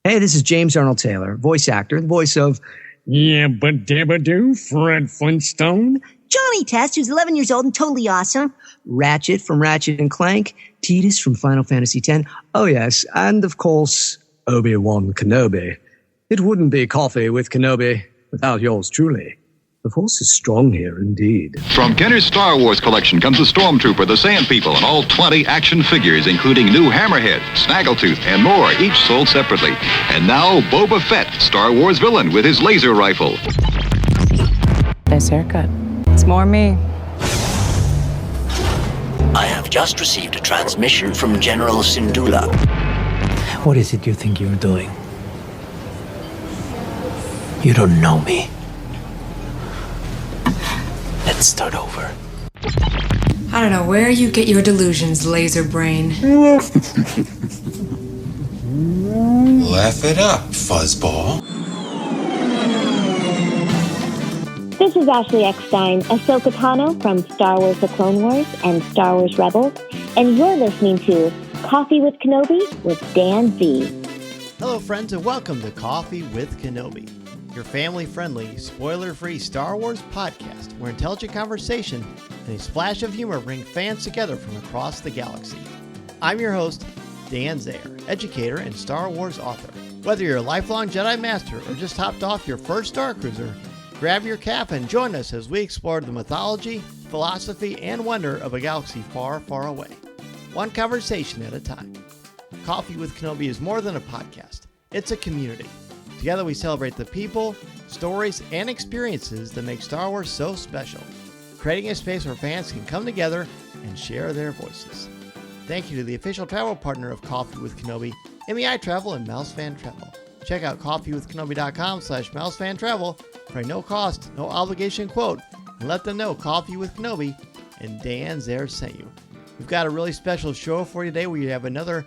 Hey, this is James Arnold Taylor, voice actor, the voice of Yabba Dabba Doo, Fred Flintstone. Johnny Test, who's 11 years old and totally awesome. Ratchet from Ratchet and Clank, Tidus from Final Fantasy X. Oh, yes, and of course, Obi-Wan Kenobi. It wouldn't be Coffee with Kenobi without yours truly. The Force is strong here indeed. From Kenner's Star Wars collection comes the Stormtrooper, the Sand People, and all 20 action figures, including new Hammerhead, Snaggletooth, and more, each sold separately. And now, Boba Fett, Star Wars villain with his laser rifle. Nice haircut. It's more me. I have just received a transmission from General Syndulla. What is it you think you're doing? You don't know me. Let's start over. I don't know where you get your delusions, laser brain. Laugh it up, fuzzball. This is Ashley Eckstein, Ahsoka Tano from Star Wars The Clone Wars and Star Wars Rebels, and you're listening to Coffee with Kenobi with Dan Z. Hello, friends, and welcome to Coffee with Kenobi, your family-friendly, spoiler-free Star Wars podcast where intelligent conversation and a splash of humor bring fans together from across the galaxy. I'm your host, Dan Zayer, educator and Star Wars author. Whether you're a lifelong Jedi Master or just hopped off your first Star Cruiser, grab your cap and join us as we explore the mythology, philosophy, and wonder of a galaxy far, far away. One conversation at a time. Coffee with Kenobi is more than a podcast. It's a community. Together we celebrate the people, stories, and experiences that make Star Wars so special, creating a space where fans can come together and share their voices. Thank you to the official travel partner of Coffee with Kenobi, MEI Travel and Mousefan Travel. Check out coffeewithkenobi.com/mousefantravel for a no-cost, no-obligation quote, and let them know Coffee with Kenobi and Dan Zayer sent you. We've got a really special show for you today. We have another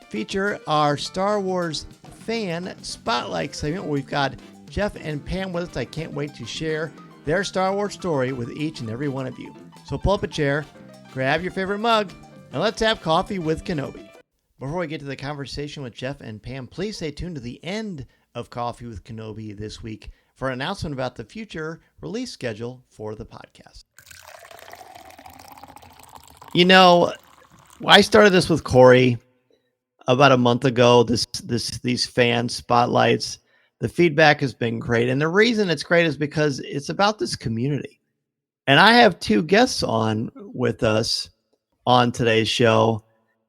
feature, our Star Wars fan spotlight segment, where we've got Jeff and Pam with us. I can't wait to share their Star Wars story with each and every one of you. So pull up a chair, grab your favorite mug, and let's have coffee with Kenobi. Before we get to the conversation with Jeff and Pam, please stay tuned to the end of Coffee with Kenobi this week for an announcement about the future release schedule for the podcast. You know, I started this with Corey about a month ago, these fan spotlights. The feedback has been great. And the reason it's great is because it's about this community. And I have two guests on with us on today's show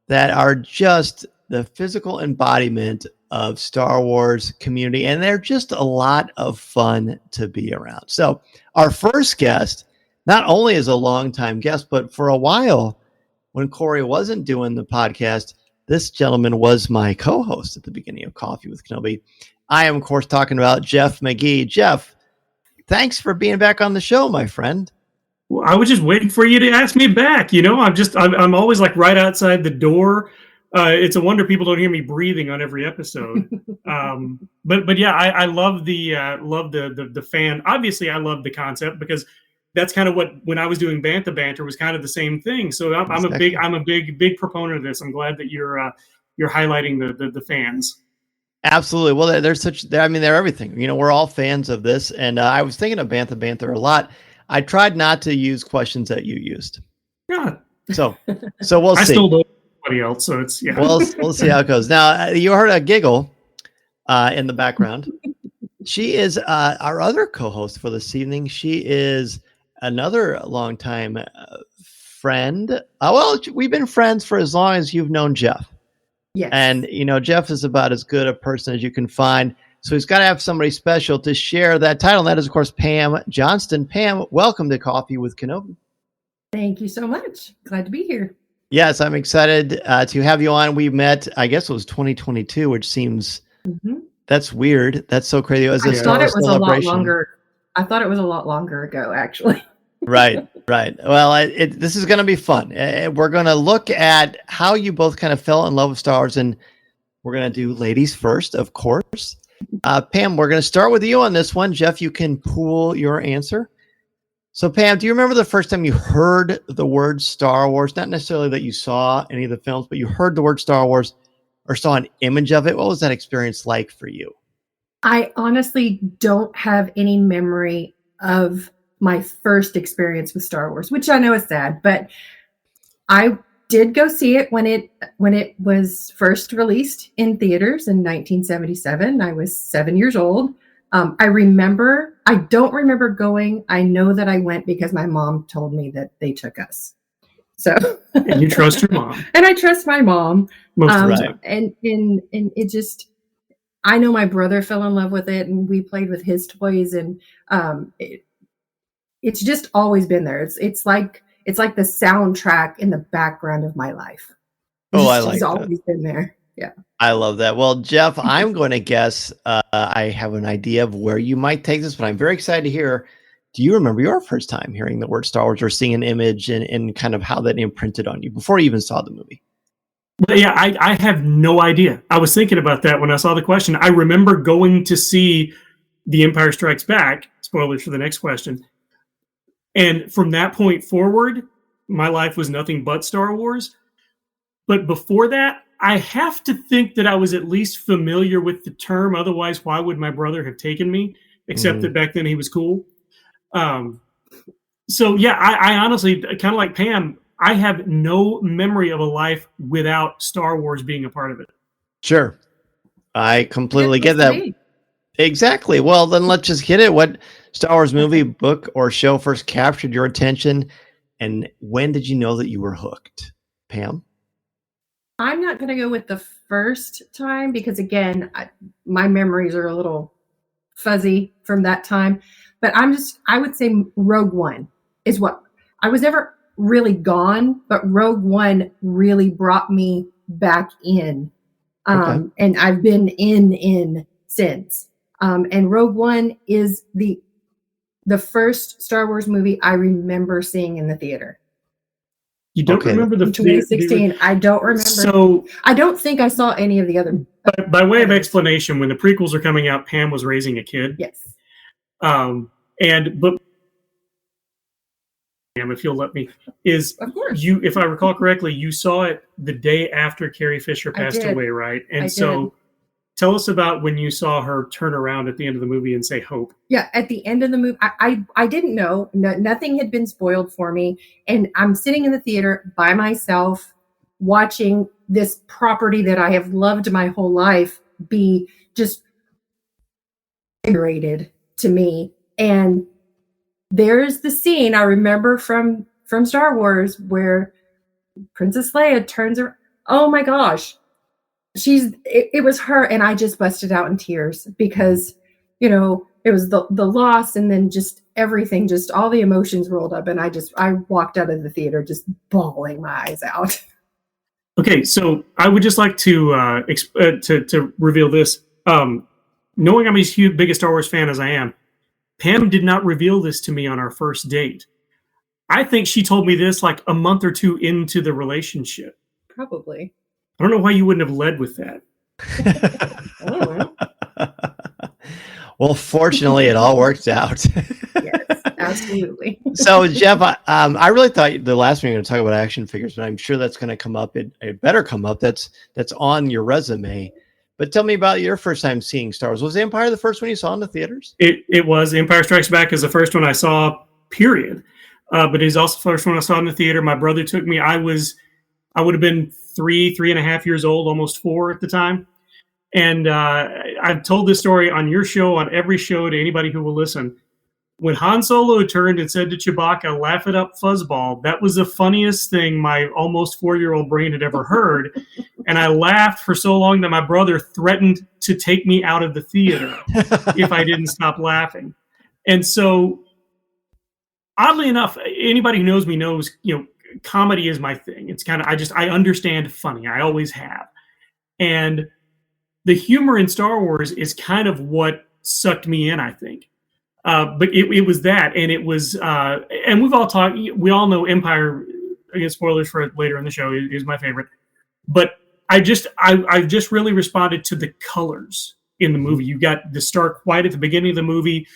that are just the physical embodiment of Star Wars community. And they're just a lot of fun to be around. So our first guest not only is a longtime guest, but for a while when Corey wasn't doing the podcast, this gentleman was my co-host at the beginning of Coffee with Kenobi. I am, of course, talking about Jeff McGee. Jeff, thanks for being back on the show, my friend. Well, I was just waiting for you to ask me back. You know, I'm always like right outside the door. It's a wonder people don't hear me breathing on every episode. But yeah, I love the fan. Obviously, I love the concept because that's kind of what, when I was doing Bantha Banter, was kind of the same thing. So I'm a big proponent of this. I'm glad that you're highlighting the fans. Absolutely. Well, they're everything. You know, we're all fans of this. And I was thinking of Bantha Banter a lot. I tried not to use questions that you used. Yeah. So we'll see. I still don't know anybody else, so it's, yeah. We'll see how it goes. Now, you heard a giggle in the background. She is our other co-host for this evening. She is another longtime friend. Well, we've been friends for as long as you've known Jeff. Yes. And, you know, Jeff is about as good a person as you can find. So he's got to have somebody special to share that title. And that is, of course, Pam Johnston. Pam, welcome to Coffee with Kenobi. Thank you so much. Glad to be here. Yes, I'm excited to have you on. We met, I guess it was 2022, which seems, that's weird. That's so crazy. I thought it was a lot longer. I thought it was a lot longer ago, actually. Right. Well, this is going to be fun. We're going to look at how you both kind of fell in love with Star Wars, and we're going to do ladies first, of course. Pam, we're going to start with you on this one. Jeff, you can pool your answer. So, Pam, do you remember the first time you heard the word Star Wars? Not necessarily that you saw any of the films, but you heard the word Star Wars, or saw an image of it. What was that experience like for you? I honestly don't have any memory of my first experience with Star Wars, which I know is sad, but I did go see it when it was first released in theaters in 1977. I was 7 years old. I don't remember going. I know that I went because my mom told me that they took us. So, and you trust your mom. And I trust my mom. Most of the time. And it just, I know my brother fell in love with it, and we played with his toys, and it's just always been there. It's like the soundtrack in the background of my life. It's always been there. Yeah. I love that. Well, Jeff, I'm going to guess I have an idea of where you might take this, but I'm very excited to hear. Do you remember your first time hearing the word Star Wars or seeing an image and kind of how that imprinted on you before you even saw the movie? Well, yeah, I have no idea. I was thinking about that when I saw the question. I remember going to see The Empire Strikes Back, spoilers for the next question. And from that point forward, my life was nothing but Star Wars. But before that, I have to think that I was at least familiar with the term. Otherwise, why would my brother have taken me? Except that back then he was cool. So yeah, I honestly, kind of like Pam, I have no memory of a life without Star Wars being a part of it. Sure. I completely get that. Exactly. Well, then let's just get it. What Star Wars movie, book, or show first captured your attention? And when did you know that you were hooked? Pam? I'm not going to go with the first time because, again, my memories are a little fuzzy from that time. But I would say Rogue One is what I was never really gone, but Rogue One really brought me back in. And I've been in since. And Rogue One is the first Star Wars movie I remember seeing in the theater. You don't remember the 2016? I don't remember. So I don't think I saw any of the other. By way of explanation, when the prequels are coming out, Pam was raising a kid. Yes. But if you'll let me, of course. If I recall correctly, you saw it the day after Carrie Fisher passed away, right? And so tell us about when you saw her turn around at the end of the movie and say hope. Yeah, at the end of the movie, I didn't know. Nothing had been spoiled for me. And I'm sitting in the theater by myself watching this property that I have loved my whole life be just integrated to me. And there's the scene I remember from Star Wars where Princess Leia turns around. Oh my gosh. It was her, and I just busted out in tears because, it was the loss, and then just everything, just all the emotions rolled up, and I walked out of the theater just bawling my eyes out. Okay, so I would just like to reveal this. Knowing I'm a biggest Star Wars fan as I am, Pam did not reveal this to me on our first date. I think she told me this like a month or two into the relationship. Probably. I don't know why you wouldn't have led with that. Well, fortunately, it all worked out. Yes, absolutely. So, Jeff, I really thought the last one you were going to talk about action figures, but I'm sure that's going to come up. It better come up. That's on your resume. But tell me about your first time seeing Star Wars. Was Empire the first one you saw in the theaters? It was. Empire Strikes Back is the first one I saw, period. But it was also the first one I saw in the theater. My brother took me. I would have been 3.5 years old, almost 4 at the time. And I've told this story on your show, on every show, to anybody who will listen. When Han Solo turned and said to Chewbacca, "Laugh it up, fuzzball," that was the funniest thing my almost 4-year-old brain had ever heard. And I laughed for so long that my brother threatened to take me out of the theater if I didn't stop laughing. And so, oddly enough, anybody who knows me knows, comedy is my thing. It's kind of, I understand funny. I always have. And the humor in Star Wars is kind of what sucked me in, I think. But it was that, and it was, and we all know Empire, again, spoilers for it later in the show, is my favorite. But I just really responded to the colors in the movie. You got the stark white at the beginning of the movie.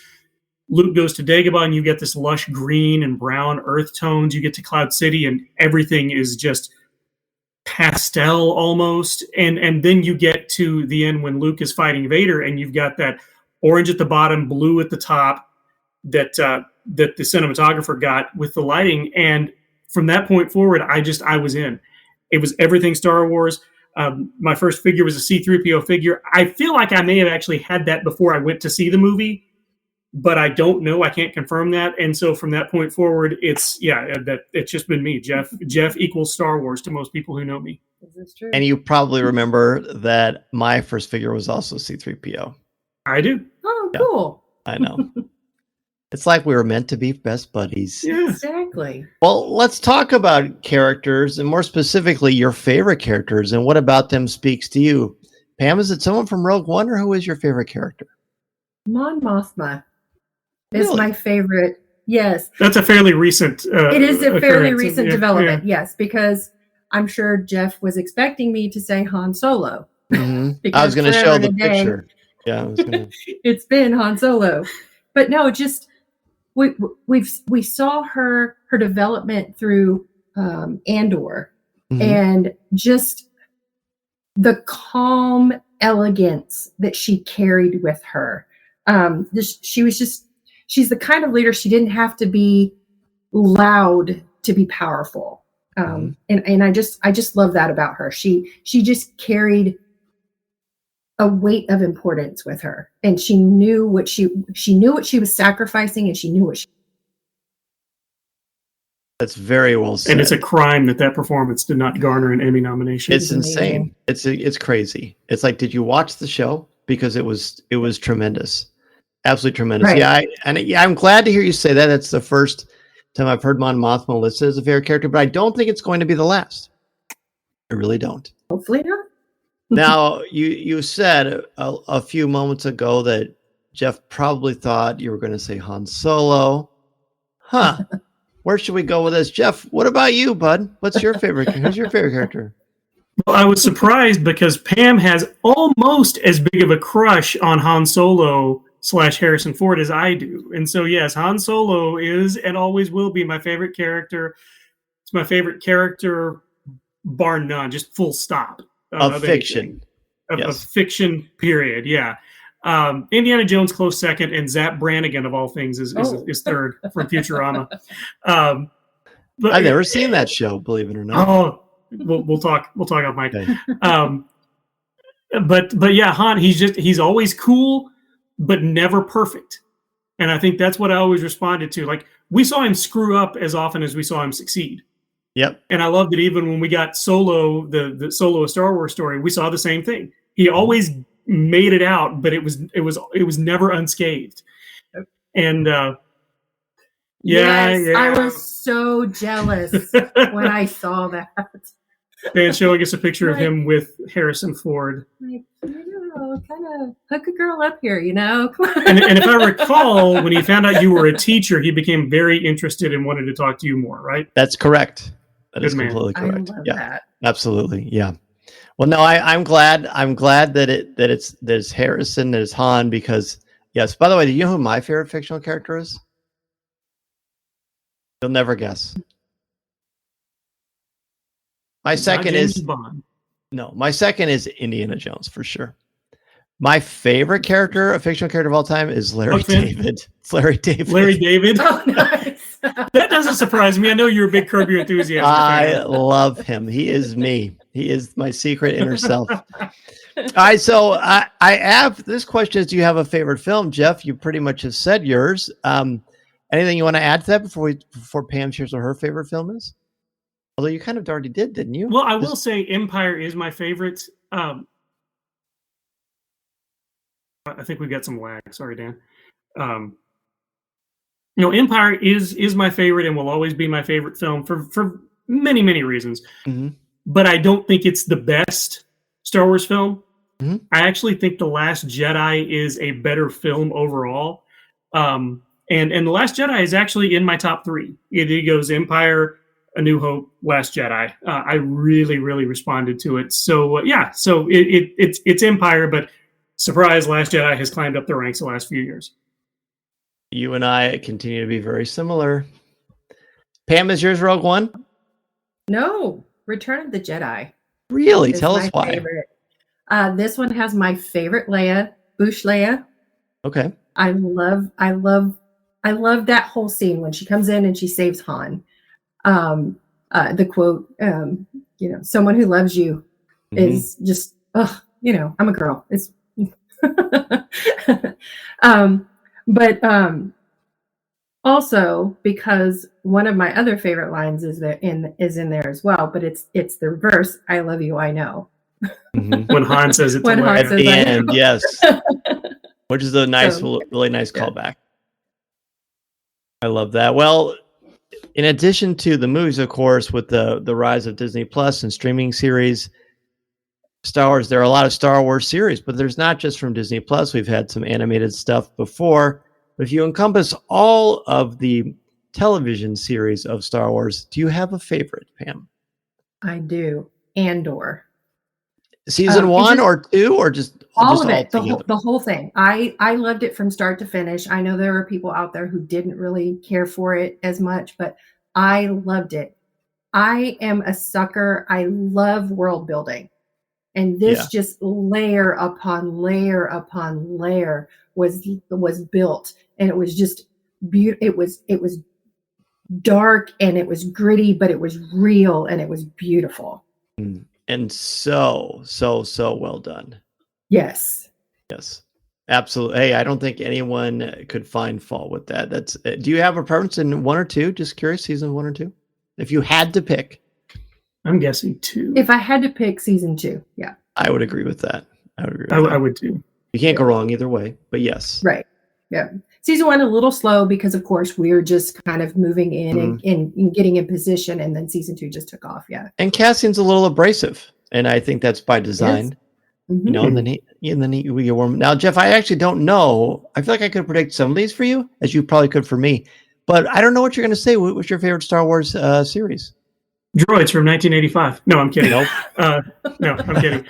Luke goes to Dagobah, and you get this lush green and brown earth tones. You get to Cloud City, and everything is just pastel almost, and then you get to the end when Luke is fighting Vader, and you've got that orange at the bottom, blue at the top that the cinematographer got with the lighting. And from that point forward, I was in. It was everything Star Wars. My first figure was a C-3PO figure. I feel like I may have actually had that before I went to see the movie, but I don't know. I can't confirm that. And so from that point forward, it's just been me. Jeff equals Star Wars to most people who know me. This is true. And you probably remember that my first figure was also C-3PO. I do. Oh, cool. I know. It's like we were meant to be best buddies. Yeah. Exactly. Well, let's talk about characters, and more specifically, your favorite characters, and what about them speaks to you. Pam, is it someone from Rogue One, or who is your favorite character? Mon Mothma is Really? my favorite. Yes. That's a fairly recent It is a fairly occurrence. recent Yeah, development, yeah. yes, because I'm sure Jeff was expecting me to say Han Solo. Mm-hmm. I was going to show forever the and a day, picture. Yeah, I was gonna... it's been Han Solo. But no, just we saw her development through Andor, Mhm. and just the calm elegance that she carried with her. She's the kind of leader, she didn't have to be loud to be powerful. And I just love that about her. She just carried a weight of importance with her, and she knew what she knew what she was sacrificing, and she knew what she. That's very well said. And it's a crime that performance did not garner an Emmy nomination. It's insane. It's crazy. It's like, did you watch the show? Because it was tremendous, absolutely tremendous. Right. I'm glad to hear you say that. That's the first time I've heard Mon Mothma listed as a favorite character, but I don't think it's going to be the last. I really don't. Hopefully not. Now, you said a few moments ago that Jeff probably thought you were going to say Han Solo. Huh. Where should we go with this? Jeff, what about you, bud? Who's your favorite character? Well, I was surprised because Pam has almost as big of a crush on Han Solo / Harrison Ford as I do. And so, yes, Han Solo is and always will be my favorite character. It's my favorite character, bar none, just full stop. Of fiction. Of fiction, period, yeah. Indiana Jones close second, and Zap Brannigan of all things is third from Futurama. But I've never seen that show, believe it or not. Oh, we'll talk off mic. Okay. But yeah, Han, he's always cool, but never perfect. And I think that's what I always responded to. Like, we saw him screw up as often as we saw him succeed. Yep. And I loved it even when we got Solo, the Solo A Star Wars Story, we saw the same thing. He always made it out, but it was never unscathed. And yes, I was so jealous when I saw that. And showing us a picture of him with Harrison Ford. Like, kind of hook a girl up here, Come on. And if I recall, when he found out you were a teacher, he became very interested and wanted to talk to you more, right? That's correct. That Good is man. completely correct. I love Yeah, that. absolutely. Yeah. Well, no, I'm glad that it's Harrison, that it's Han, because yes. By the way, do you know who my favorite fictional character is? You'll never guess. My second is Bond. No, my second is Indiana Jones for sure. My favorite character, a fictional character of all time, is Larry David. It's Larry David. Larry David. Oh, nice. That doesn't surprise me. I know you're a big Curb Your Enthusiasm I fan. love him. He is me. He is my secret inner self. All right, so I have this question: is do you have a favorite film, Jeff? You pretty much have said yours. Anything you want to add to that before Pam shares what her favorite film is? Although you kind of already did, didn't you? Well, I will say Empire is my favorite. I think we've got some lag. Sorry, Dan. Empire is my favorite and will always be my favorite film for many, many reasons. Mm-hmm. But I don't think it's the best Star Wars film. Mm-hmm. I actually think The Last Jedi is a better film overall. And The Last Jedi is actually in my top 3. It goes Empire, A New Hope, Last Jedi. I really, really responded to it. So so it's Empire, but surprise, Last Jedi has climbed up the ranks the last few years. You and I continue to be very similar. Pam, is yours Rogue One? No, Return of the Jedi. Really? It's Tell us my why. favorite. This one has my favorite Leia, Bush Leia. Okay. I love that whole scene when she comes in and she saves Han. The quote, someone who loves you is just, I'm a girl. It's, but also because one of my other favorite lines is in there as well, but it's the reverse. I love you, I know. When Han says it to Leia. At the end, yes. Which is a nice, really nice callback. I love that. Well, in addition to the movies, of course, with the rise of Disney Plus and streaming series, Star Wars, there are a lot of Star Wars series, but there's not just from Disney Plus. We've had some animated stuff before. But if you encompass all of the television series of Star Wars, do you have a favorite, Pam? I do. Andor. Season 1 or 2 or just all of it, together? the whole thing. I loved it from start to finish. I know there are people out there who didn't really care for it as much, but I loved it. I am a sucker. I love world building. And this just layer upon layer upon layer was built, and it was just beautiful. It was dark and it was gritty, but it was real and it was beautiful. And so well done. Yes. Yes. Absolutely. Hey, I don't think anyone could find fault with that. Do you have a preference in 1 or 2? Just curious, season 1 or 2? If you had to pick. I'm guessing 2. If I had to pick season 2, yeah. I would agree with that. I would too. You can't go wrong either way, but yes. Right. Yeah. Season 1 a little slow because, of course, we're just kind of moving in and getting in position, and then season 2 just took off. Yeah. And Cassian's a little abrasive, and I think that's by design. Mm-hmm. You know, and then we get warm. Now, Jeff, I actually don't know. I feel like I could predict some of these for you, as you probably could for me, but I don't know what you're going to say. What's your favorite Star Wars series? Droids from 1985. No, I'm kidding. No, I'm kidding.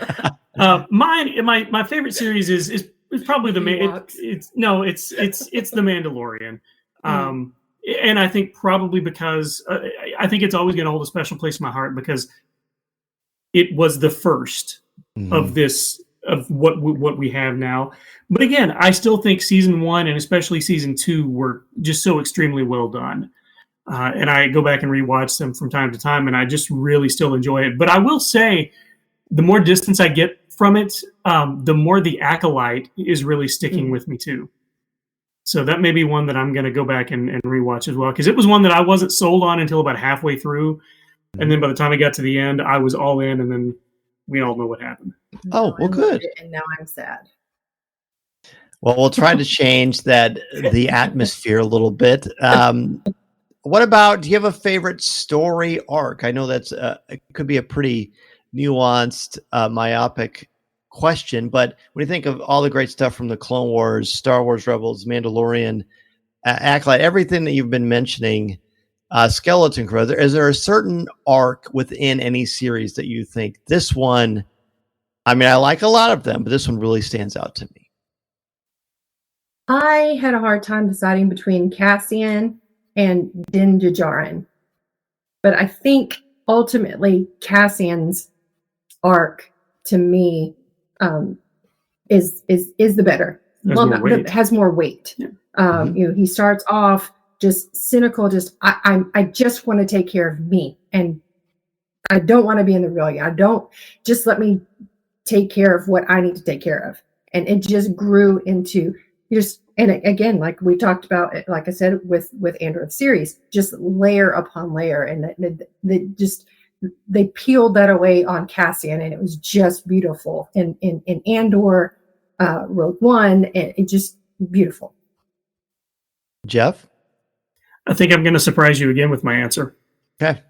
My favorite series is probably the it's the Mandalorian. And I think probably because I think it's always going to hold a special place in my heart because it was the first of what we have now. But again, I still think season 1 and especially season 2 were just so extremely well done. And I go back and rewatch them from time to time, and I just really still enjoy it. But I will say, the more distance I get from it, the more the Acolyte is really sticking with me too. So that may be one that I'm going to go back and rewatch as well, because it was one that I wasn't sold on until about halfway through, and then by the time I got to the end, I was all in, and then we all know what happened. Oh, well, good. And now I'm sad. Well, we'll try to change the atmosphere a little bit. What about, do you have a favorite story arc? I know that's it could be a pretty nuanced, myopic question, but when you think of all the great stuff from the Clone Wars, Star Wars Rebels, Mandalorian, Acolyte, everything that you've been mentioning, Skeleton Crew, is there a certain arc within any series that you think this one, I mean, I like a lot of them, but this one really stands out to me? I had a hard time deciding between Cassian and Din Djarin, but I think ultimately Cassian's arc to me is the better. Has more weight. Yeah. He starts off just cynical, I just want to take care of me, and I don't want to be in the rebellion. I don't, just let me take care of what I need to take care of. And it just grew into and again, like we talked about, like I said, with Andor series, just layer upon layer, and they peeled that away on Cassian, and it was just beautiful. In Andor, Rogue One, and it just beautiful. Jeff? I think I'm going to surprise you again with my answer. Okay.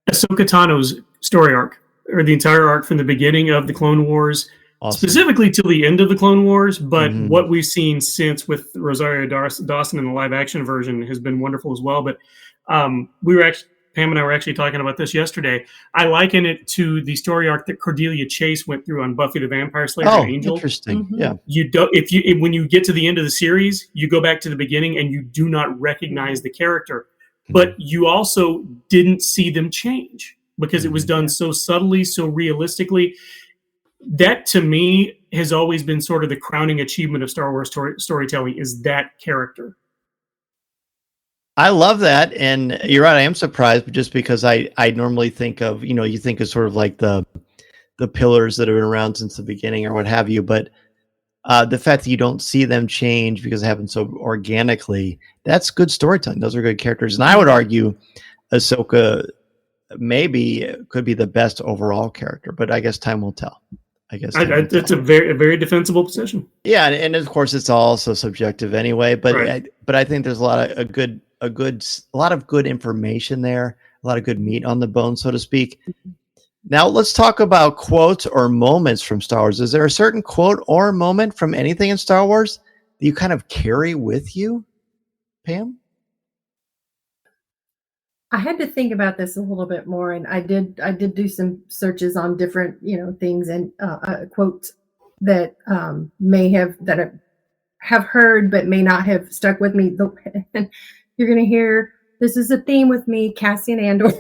Ahsoka Tano's story arc, or the entire arc from the beginning of the Clone Wars, specifically till the end of the Clone Wars, but what we've seen since with Rosario Dawson in the live action version has been wonderful as well. But Pam and I were actually talking about this yesterday. I liken it to the story arc that Cordelia Chase went through on Buffy the Vampire Slayer and Angel. Interesting. Yeah. When you get to the end of the series, you go back to the beginning and you do not recognize the character, but you also didn't see them change. because it was done so subtly, so realistically. That to me has always been sort of the crowning achievement of Star Wars storytelling, is that character. I love that, and you're right. I am surprised, but just because I normally think of, you think of sort of like the pillars that have been around since the beginning or what have you, but the fact that you don't see them change because it happens so organically, that's good storytelling. Those are good characters, and I would argue Ahsoka maybe could be the best overall character, but I guess time will tell. It's a very defensible position. Yeah, and of course it's also subjective anyway. But Right. but I think there's a lot of good information there, a lot of good meat on the bone, so to speak. Now let's talk about quotes or moments from Star Wars. Is there a certain quote or moment from anything in Star Wars that you kind of carry with you, Pam? I had to think about this a little bit more, and I did do some searches on different things and quotes that may have heard but may not have stuck with me. And you're going to hear this is a theme with me, Cassian Andor.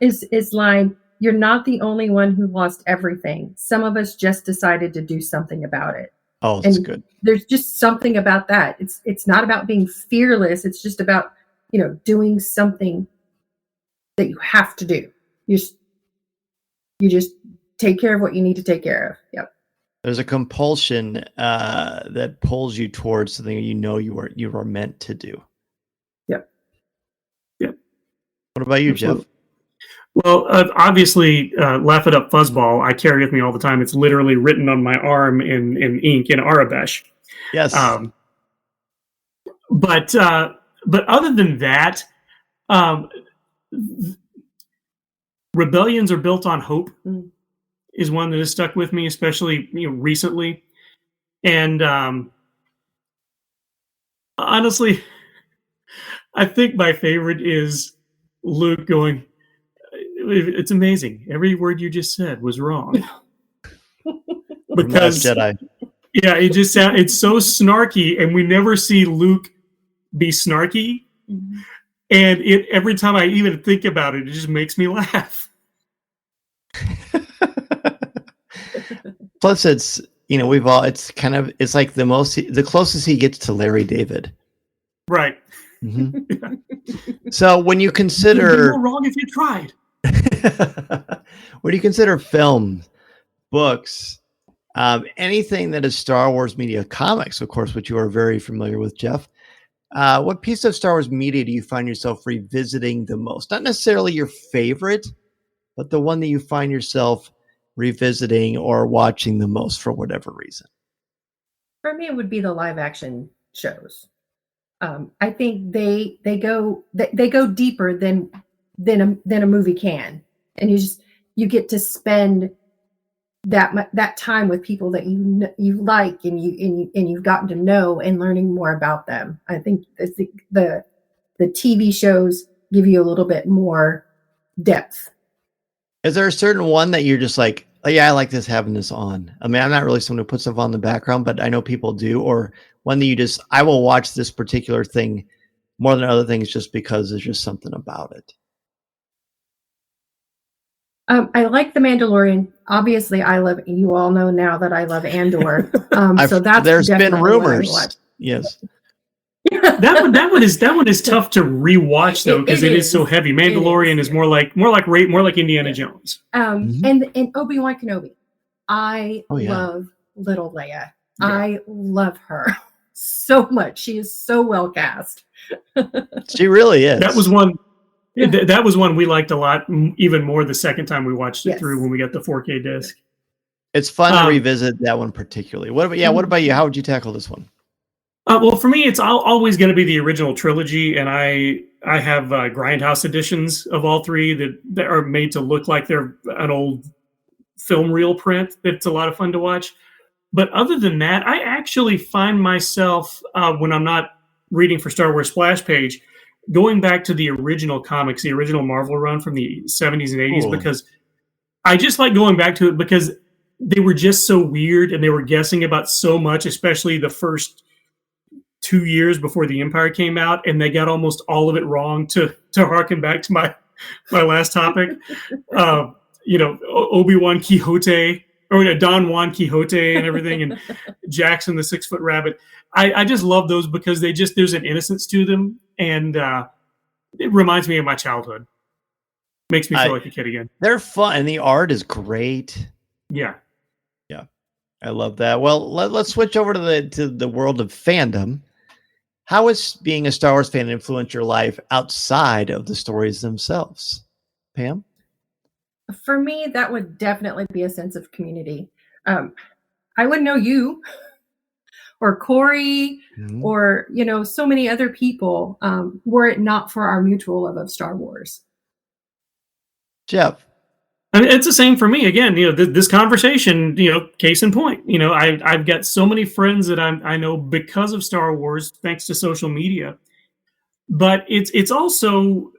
Is line, "You're not the only one who lost everything. Some of us just decided to do something about it." Oh, that's good. There's just something about that. It's not about being fearless. It's just about doing something that you have to do. You just take care of what you need to take care of. Yep. There's a compulsion that pulls you towards something you are meant to do. Yep. What about you, Jeff? Well, obviously, Laugh It Up Fuzzball, I carry with me all the time. It's literally written on my arm in ink, in Arabesh. Yes. But other than that, rebellions are built on hope is one that has stuck with me, especially recently. And honestly, I think my favorite is Luke going, "It's amazing. Every word you just said was wrong." Because Jedi. Yeah, it's so snarky, and we never see Luke be snarky. Mm-hmm. And every time I even think about it, it just makes me laugh. Plus, it's it's like the closest he gets to Larry David. Right. Mm-hmm. So when you You'd consider be more wrong if you tried. when you consider film, books, anything that is Star Wars media, comics, of course, which you are very familiar with, Jeff. What piece of Star Wars media do you find yourself revisiting the most? Not necessarily your favorite, but the one that you find yourself revisiting or watching the most for whatever reason. For me, it would be the live action shows. I think they go deeper than a movie can, and you get to spend that time with people that you like and you've gotten to know and learning more about them. I think the TV shows give you a little bit more depth. Is there a certain one that you're just like, oh yeah, I like this, having this on? I mean, I'm not really someone who puts stuff on the background, but I know people do. Or one that I will watch this particular thing more than other things just because there's just something about it. I like The Mandalorian. Obviously, you all know now that I love Andor. So there's been rumors. Yes. That one is tough to rewatch though, because it is so heavy. Mandalorian is more like Indiana Jones. And Obi-Wan Kenobi. I love little Leia. Yeah. I love her so much. She is so well cast. She really is. That was one. Yeah. That was one we liked a lot, even more the second time we watched it through when we got the 4K disc. It's fun to revisit that one particularly. What about you? How would you tackle this one? Well, for me, it's always going to be the original trilogy, and I have grindhouse editions of all three that are made to look like they're an old film reel print. It's a lot of fun to watch. But other than that, I actually find myself, when I'm not reading for Star Wars Splash Page, going back to the original comics, the original Marvel run from the 70s and 80s, because I just like going back to it because they were just so weird and they were guessing about so much, especially the first 2 years before the Empire came out, and they got almost all of it wrong to harken back to my last topic. Obi-Wan Quixote, or Don Juan Quixote and everything, and Jackson the 6-foot rabbit. I just love those because there's an innocence to them, and it reminds me of my childhood. Makes me feel like a kid again. They're fun, and the art is great. Yeah. I love that. Well, let's switch over to the world of fandom. How has being a Star Wars fan influenced your life outside of the stories themselves? Pam? For me, that would definitely be a sense of community. I wouldn't know you or Corey or, so many other people were it not for our mutual love of Star Wars. Jeff? I mean, it's the same for me. Again, this conversation, case in point, I've got so many friends that I know because of Star Wars, thanks to social media. But it's also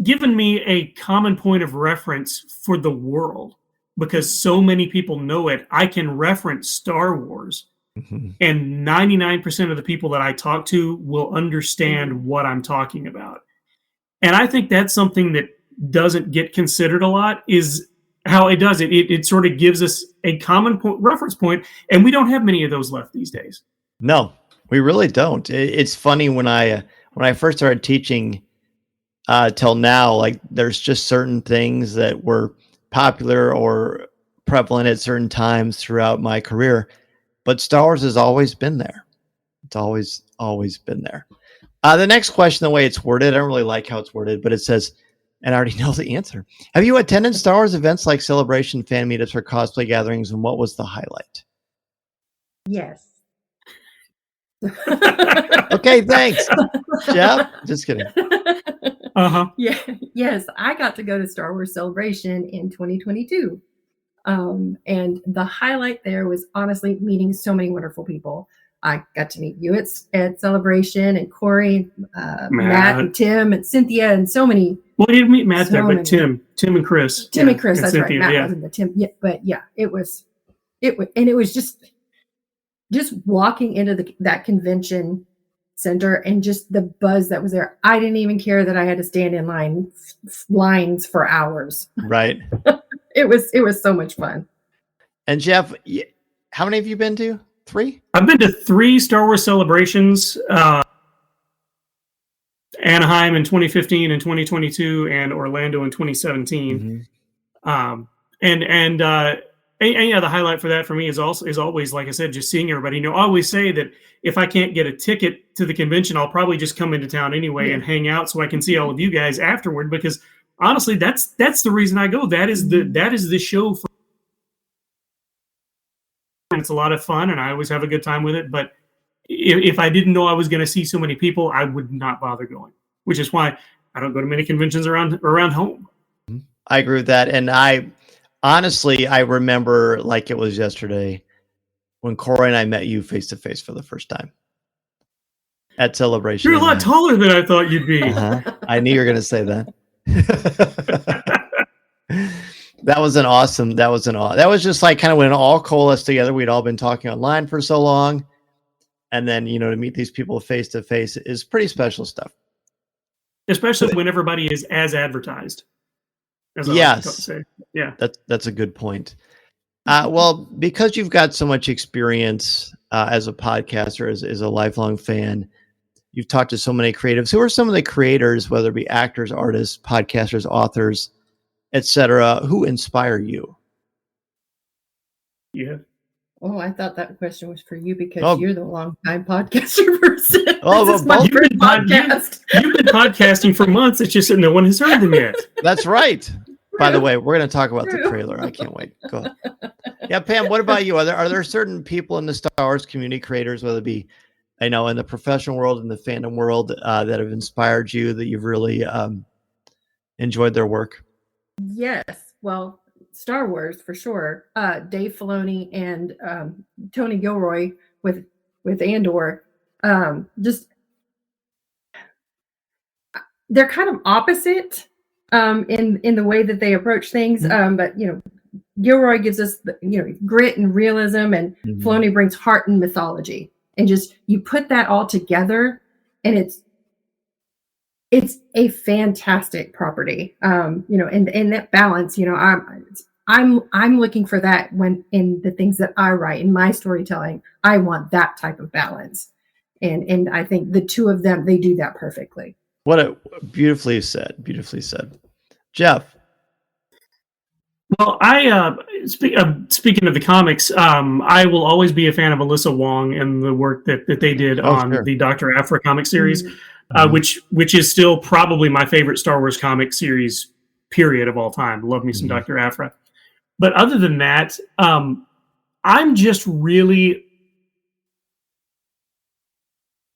given me a common point of reference for the world because so many people know it. I can reference Star Wars, and 99% of the people that I talk to will understand what I'm talking about. And I think that's something that doesn't get considered a lot, is how it does it. It sort of gives us a common reference point, and we don't have many of those left these days. No, we really don't. It's funny when I first started teaching till now, like there's just certain things that were popular or prevalent at certain times throughout my career, but Star Wars has always been there. It's always been there. The next question, the way it's worded, I don't really like how it's worded, but it says, and I already know the answer. Have you attended Star Wars events like Celebration, fan meetups, or cosplay gatherings, and what was the highlight? Yes. Okay, thanks. Jeff? Just kidding. Yeah. Yes, I got to go to Star Wars Celebration in 2022. And the highlight there was honestly meeting so many wonderful people. I got to meet you at Celebration, and Corey, Matt, and Tim, and Cynthia, and so many. Well, I didn't meet Matt there, but Tim and Chris. Tim and Chris, that's Cynthia, right. Matt wasn't the Tim. Yeah, but yeah, it was, and it was just walking into that convention center and just the buzz that was there. I didn't even care that I had to stand in lines for hours. Right. It was so much fun. And Jeff, how many have you been to? 3? I've been to 3 Star Wars Celebrations. Anaheim in 2015 and 2022, and Orlando in 2017. The highlight for that for me is always, like I said, just seeing everybody. I always say that if I can't get a ticket to the convention, I'll probably just come into town anyway and hang out so I can see all of you guys afterward. Because honestly, that's the reason I go. That is the show for. And it's a lot of fun, and I always have a good time with it. But if I didn't know I was going to see so many people, I would not bother going. Which is why I don't go to many conventions around home. I agree with that, and I remember like it was yesterday when Corey and I met you face to face for the first time at Celebration. You're a lot taller than I thought you'd be. I knew you were going to say that. That was just like kind of when it all coalesced together. We'd all been talking online for so long. And then, to meet these people face to face is pretty special stuff. Especially when everybody is as advertised. Yes. Yeah. That's a good point. Well, because you've got so much experience as a podcaster, as a lifelong fan, you've talked to so many creatives. Who are some of the creators, whether it be actors, artists, podcasters, authors, etc., who inspire you? Yeah. Oh, I thought that question was for you because you're the long-time podcaster person. This is my first podcast. You've been podcasting for months. It's just that no one has heard them yet. That's right. By the way, we're going to talk about the trailer. I can't wait. Go ahead. Yeah, Pam, what about you? Are there certain people in the Star Wars community, creators, whether it be, in the professional world and the fandom world, that have inspired you, that you've really enjoyed their work? Yes. Well, Star Wars for sure. Dave Filoni and Tony Gilroy with Andor. Just they're kind of opposite in the way that they approach things. But Gilroy gives us grit and realism, and Filoni brings heart and mythology. And just you put that all together, and it's a fantastic property. And that balance, I'm looking for that when in the things that I write in my storytelling. I want that type of balance. And I think the two of them, they do that perfectly. What a beautifully said. Beautifully said. Jeff. Well, speaking of the comics, I will always be a fan of Alyssa Wong and the work that they did on the Dr. Aphra comic series, which is still probably my favorite Star Wars comic series, period, of all time. Love me some Dr. Aphra. But other than that, I'm just really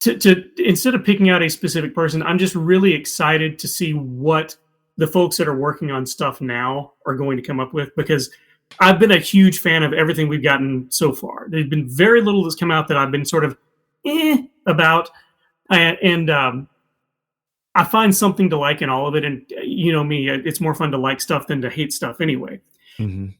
instead of picking out a specific person, I'm just really excited to see what the folks that are working on stuff now are going to come up with, because I've been a huge fan of everything we've gotten so far. There's been very little that's come out that I've been sort of about, and I find something to like in all of it. And you know me, it's more fun to like stuff than to hate stuff anyway.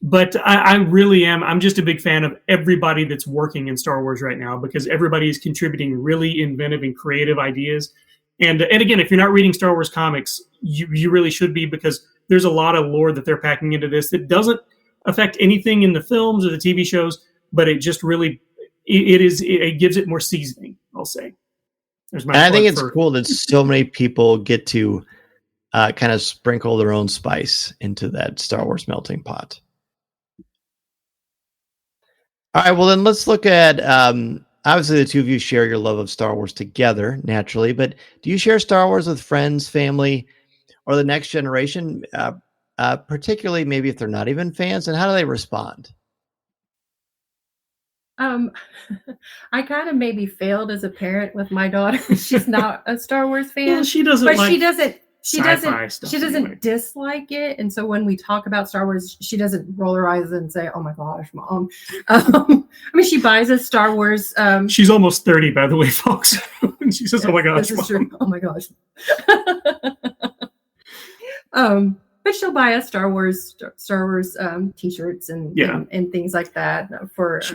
But I really am. I'm just a big fan of everybody that's working in Star Wars right now, because everybody is contributing really inventive and creative ideas. And again, if you're not reading Star Wars comics, you really should be, because there's a lot of lore that they're packing into this that doesn't affect anything in the films or the TV shows, but it just really it gives it more seasoning, I'll say. And I think it's cool that so many people get to kind of sprinkle their own spice into that Star Wars melting pot. All right, well then let's look at obviously the two of you share your love of Star Wars together naturally, but do you share Star Wars with friends, family, or the next generation, particularly maybe if they're not even fans, and how do they respond? I kind of maybe failed as a parent with my daughter. She's not a Star Wars fan. Yeah, she doesn't, but like she doesn't anyway. dislike it. And so when we talk about Star Wars, she doesn't roll her eyes and say, "Oh my gosh, Mom." I mean, she buys us Star Wars. She's almost 30, by the way, folks. And she says, "Oh my gosh, this is true. Oh my gosh." But she'll buy us Star Wars T-shirts and things like that.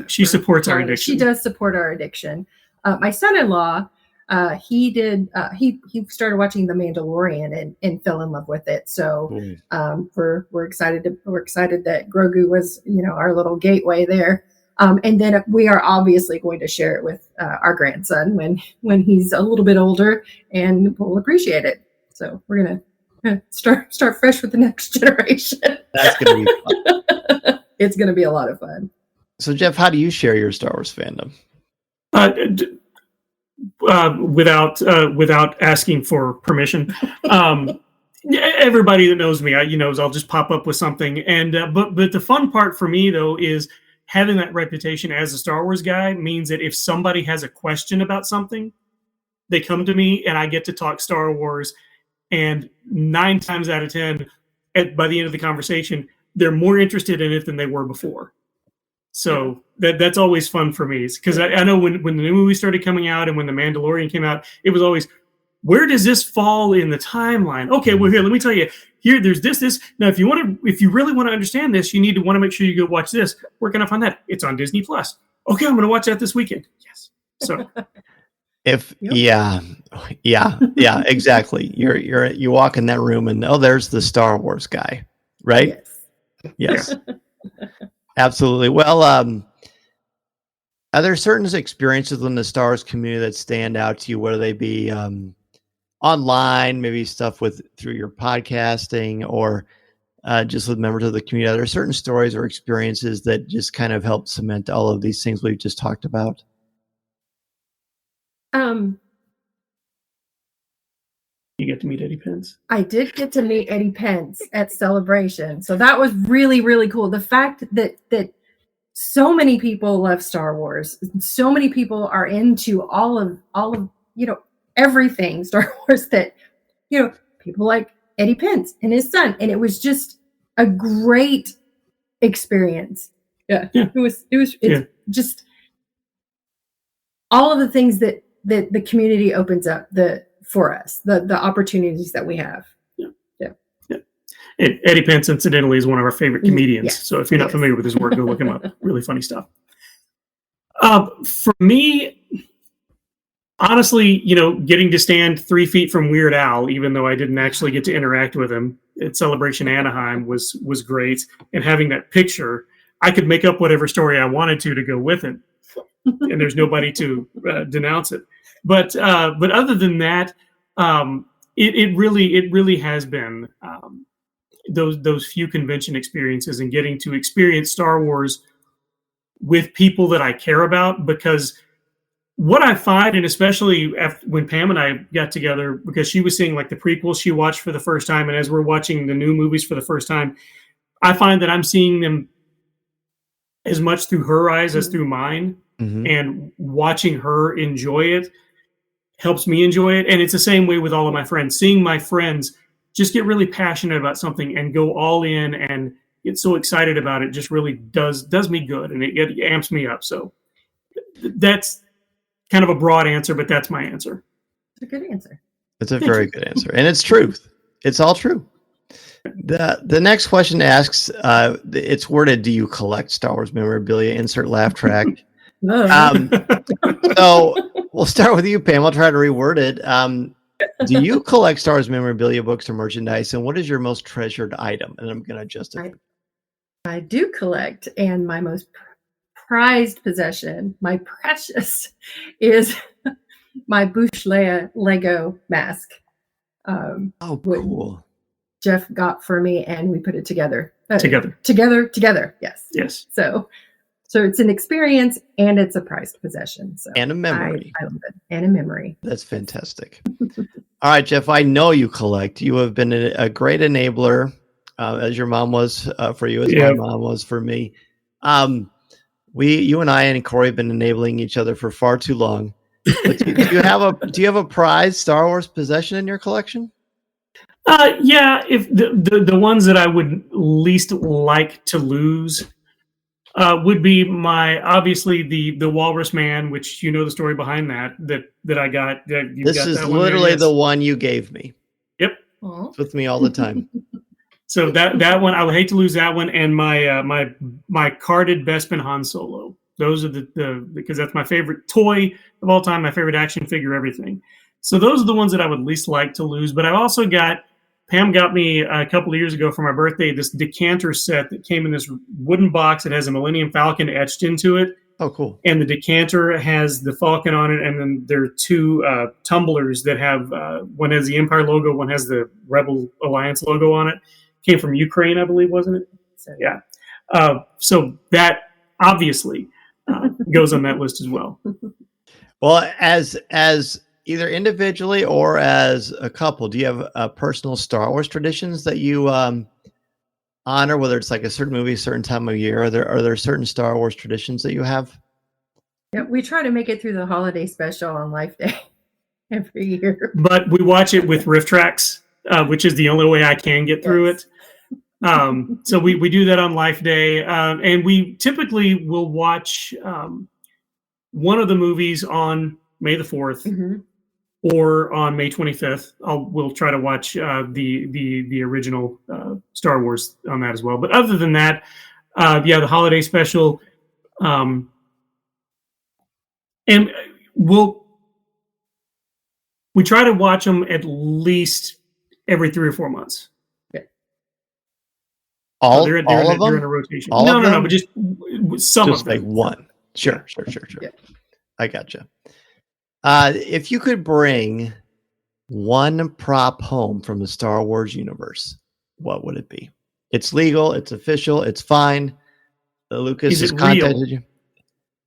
She supports our addiction. She does support our addiction. My son-in-law, he started watching The Mandalorian and fell in love with it. So we're excited that Grogu was our little gateway there. And then we are obviously going to share it with our grandson when he's a little bit older, and we'll appreciate it. So we're gonna start fresh with the next generation. That's gonna be fun. It's gonna be a lot of fun. So Jeff, how do you share your Star Wars fandom? Without asking for permission. Everybody that knows me, I'll just pop up with something. And but the fun part for me though is having that reputation as a Star Wars guy means that if somebody has a question about something, they come to me and I get to talk Star Wars. And 9 times out of 10, by the end of the conversation, they're more interested in it than they were before. So that's always fun for me, because I know when the new movie started coming out and when The Mandalorian came out, it was always, where does this fall in the timeline? Okay, well here, let me tell you. Here, there's this. Now, if you really want to understand this, you want to make sure you go watch this. Where can I find that? It's on Disney Plus. Okay, I'm going to watch that this weekend. Yes. So. Yeah, exactly. You walk in that room and there's the Star Wars guy, right? Yes. Absolutely. Well, are there certain experiences in the Star Wars community that stand out to you, whether they be online, maybe stuff through your podcasting, or just with members of the community? Are there certain stories or experiences that just kind of help cement all of these things we've just talked about? You get to meet Eddie Pence. I did get to meet Eddie Pence at Celebration. So that was really, really cool. The fact that so many people love Star Wars, so many people are into all of everything Star Wars, that people like Eddie Pence and his son, and it was just a great experience. Yeah. It's just all of the things that the community opens up for us, the opportunities that we have. Yeah. And Eddie Pence, incidentally, is one of our favorite comedians. Yes. So if you're not familiar with his work, go look him up. Really funny stuff. For me, honestly, getting to stand 3 feet from Weird Al, even though I didn't actually get to interact with him at Celebration Anaheim, was great. And having that picture, I could make up whatever story I wanted to go with it, and there's nobody to denounce it. But other than that, it really has been those few convention experiences and getting to experience Star Wars with people that I care about. Because what I find, and especially when Pam and I got together, because she was seeing like the prequels she watched for the first time, and as we're watching the new movies for the first time, I find that I'm seeing them as much through her eyes as through mine. Mm-hmm. And watching her enjoy it helps me enjoy it. And it's the same way with all of my friends. Seeing my friends just get really passionate about something and go all in and get so excited about it just really does me good, and it amps me up. So that's kind of a broad answer, but that's my answer. It's a good answer. It's a very good answer. And it's truth. It's all true. The next question asks, it's worded, do you collect Star Wars memorabilia? Insert laugh track. So we'll start with you, Pam. I'll try to reword it. Do you collect Star Wars memorabilia, books, or merchandise? And what is your most treasured item? And I'm going to adjust it. I do collect, and my most prized possession, my precious, is my Bush Leia Lego mask. Cool. Jeff got for me, and we put it together. Together. Yes. So it's an experience, and it's a prized possession. So and a memory. I love it. And a memory. That's fantastic. All right, Jeff, I know you collect. You have been a great enabler, as your mom was for you, as my mom was for me. You and I and Corey have been enabling each other for far too long. But do you have a prized Star Wars possession in your collection? Yeah, if the ones that I would least like to lose would be obviously the Walrus Man, which the story behind that I got. This is literally the one you gave me. Yep, it's with me all the time. So that one, I would hate to lose that one, and my carded Bespin Han Solo. Those are because that's my favorite toy of all time, my favorite action figure, everything. So those are the ones that I would least like to lose. But I also Pam got me a couple of years ago for my birthday this decanter set that came in this wooden box. It has a Millennium Falcon etched into it. Oh, cool. And the decanter has the Falcon on it. And then there are two tumblers that have, one has the Empire logo, one has the Rebel Alliance logo on it. Came from Ukraine, I believe, wasn't it? So, yeah. So that obviously goes on that list as well. Well, as either individually or as a couple, do you have personal Star Wars traditions that you honor, whether it's like a certain movie, a certain time of year? Are there certain Star Wars traditions that you have? Yeah, we try to make it through the holiday special on Life Day every year. But we watch it with riff tracks, which is the only way I can get through it. So we do that on Life Day. And we typically will watch one of the movies on May the 4th. Mm-hmm. Or on May 25th, we'll try to watch the original Star Wars on that as well. But other than that, the holiday special, and we try to watch them at least every 3 or 4 months. Yeah. They're of them? They're in a rotation. No, but just some of them. Like one. Sure. Yeah. I gotcha. If you could bring one prop home from the Star Wars universe, what would it be? It's legal, it's official, it's fine. Lucas has contacted you.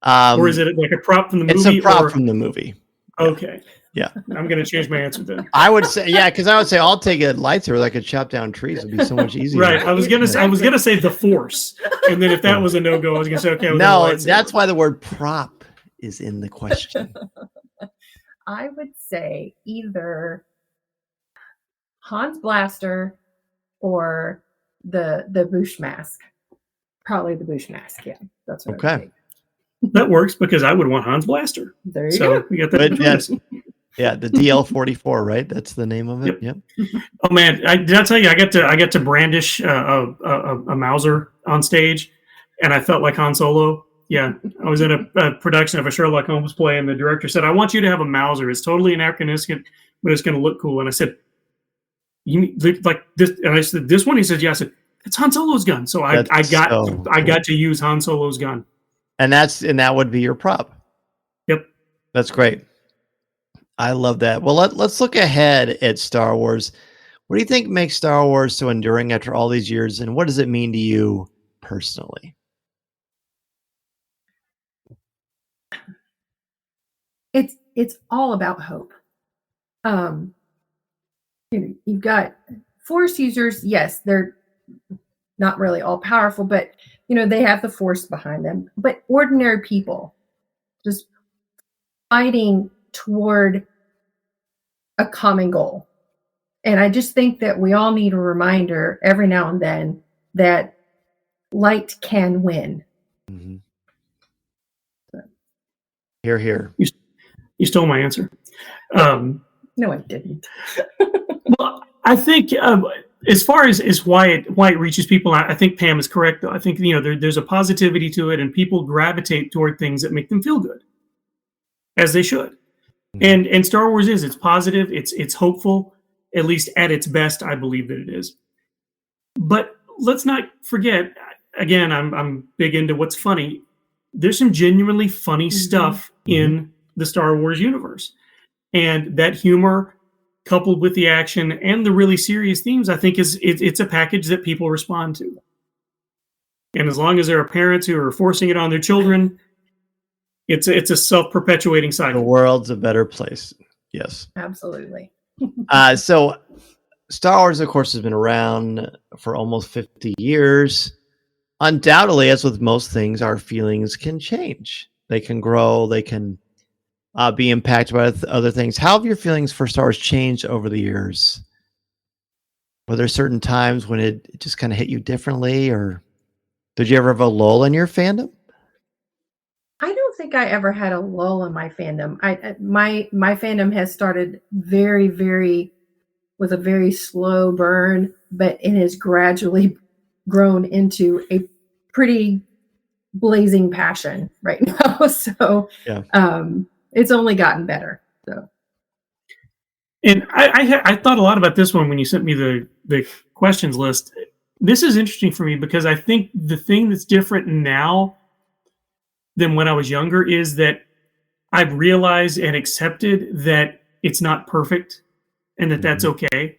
Or is it like a prop from the movie? It's a prop from the movie. Okay. Yeah. I'm going to change my answer then. I would say, because I would say I'll take a lightsaber that could chop down trees. It'd be so much easier. Right. I was going to say the Force. And then if that was a no-go, I was going to say, okay. No, that's why the word prop is in the question. I would say either Han's blaster or the Bush mask. Probably the Bush mask. Yeah, that's what I would think. That works because I would want Han's blaster. There you go. We got that. Yes. Yeah, the DL-44, right? That's the name of it. Yep. Oh man, did I tell you I get to brandish a Mauser on stage, and I felt like Han Solo. Yeah, I was in a production of a Sherlock Holmes play, and the director said, "I want you to have a Mauser. It's totally anachronistic, but it's going to look cool." And I said, "You mean like this?" And I said, "This one?" He said, "Yeah." I said, "It's Han Solo's gun." So I got to use Han Solo's gun, and that would be your prop. Yep, that's great. I love that. Well, let's look ahead at Star Wars. What do you think makes Star Wars so enduring after all these years, and what does it mean to you personally? It's all about hope. You've got Force users. Yes, they're not really all powerful, but they have the Force behind them. But ordinary people just fighting toward a common goal. And I just think that we all need a reminder every now and then that light can win. Mm-hmm. Hear, hear. You stole my answer. No, I didn't. Well, I think as far as why it reaches people, I think Pam is correct. Though I think there's a positivity to it, and people gravitate toward things that make them feel good, as they should. And Star Wars it's positive, it's hopeful, at least at its best. I believe that it is. But let's not forget. Again, I'm big into what's funny. There's some genuinely funny stuff in the Star Wars universe, and that humor, coupled with the action and the really serious themes, I think it's a package that people respond to. And as long as there are parents who are forcing it on their children, it's a self-perpetuating cycle. The world's a better place. Yes, absolutely. So Star Wars, of course, has been around for almost 50 years. Undoubtedly, as with most things, our feelings can change. They can grow. They can be impacted by other things. How have your feelings for Star Wars changed over the years? Were there certain times when it just kind of hit you differently, or did you ever have a lull in your fandom? I don't think I ever had a lull in my fandom. My fandom has started very, very with a very slow burn, but it has gradually grown into a pretty blazing passion right now. So yeah. It's only gotten better. So, and I thought a lot about this one when you sent me the questions list. This is interesting for me because I think the thing that's different now than when I was younger is that I've realized and accepted that it's not perfect and that that's okay.